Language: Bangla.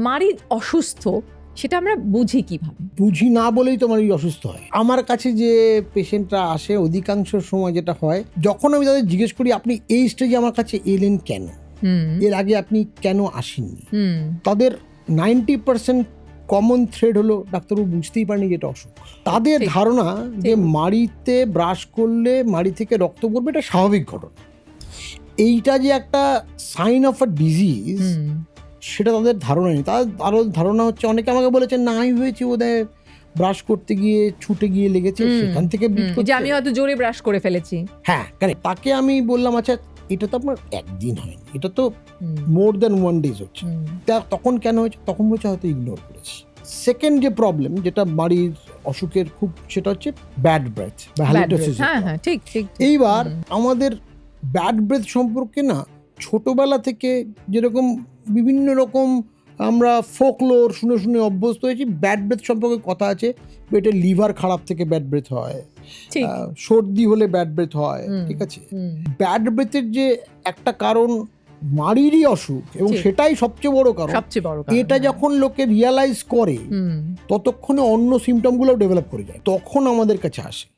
মারি অসুস্থ সেটা আমরা বুঝি কিভাবে? বুঝি না বলেই তো মারি অসুস্থ হয়। আমার কাছে যে পেশেন্টরা আসে অধিকাংশ সময় যেটা হয়, যখন আমি তাদের জিজ্ঞেস করি আপনি এই স্টেজে আমার কাছে এলেন কেন, এর আগে আপনি কেন আসেননি, তাদের 90% কমন থ্রেড হলো ডাক্তারবাবু বুঝতেই পারেনি যেটা অসুখ। তাদের ঠিক, ধারণা যে ঠিক। মাড়িতে ব্রাশ করলে মাড়ি থেকে রক্ত পড়বে, এটা স্বাভাবিক ঘটনা। এইটা যে একটা সাইন অফ আ ডিজিজ সেটা তাদের ধারণা নেই। তাদের আরও ধারণা হচ্ছে, অনেকে আমাকে বলেছেন না আমি হয়েছি বোধহয় ব্রাশ করতে গিয়ে ছুটে গিয়ে লেগেছে, সেখান থেকে bleed যে করছে। আমি হয়তো জোরে ব্রাশ করে ফেলেছি। হ্যাঁ কারেক্ট। তাকে আমি বললাম আচ্ছা এটা তো আপনার একদিন হয়নি, এটা তো মোর দ্যান 1 ডেজ হচ্ছে, তখন কেন হয়েছে? তখন বলছে হয়তো ইগনোর করেছি। সেকেন্ড যে প্রবলেম যেটা মাড়ির অসুখের খুব, সেটা হচ্ছে ব্যাড ব্রেথ বা হ্যালিটোসিস। হ্যাঁ হ্যাঁ ঠিক ঠিক। এইবার আমাদের ব্যাড ব্রেথ সম্পর্কে না ছোটবেলা থেকে যেরকম বিভিন্ন রকম আমরা ফোকলোর শুনে শুনে অভ্যস্ত হয়েছি, ব্যাড ব্রেথ সম্পর্কে কথা আছে, এটা লিভার খারাপ থেকে ব্যাড ব্রেথ হয়, ঠিক। সর্দি হলে ব্যাড ব্রেথ হয়, ঠিক আছে। ব্যাড ব্রেথের যে একটা কারণ মাড়িরই অসুখ এবং ঠিক। সেটাই সবচেয়ে বড় কারণ, সবচেয়ে বড় এটা যখন লোকে রিয়ালাইজ করে ততক্ষণে অন্য সিমটমগুলো ডেভেলপ করে যায়, তখন আমাদের কাছে আসে।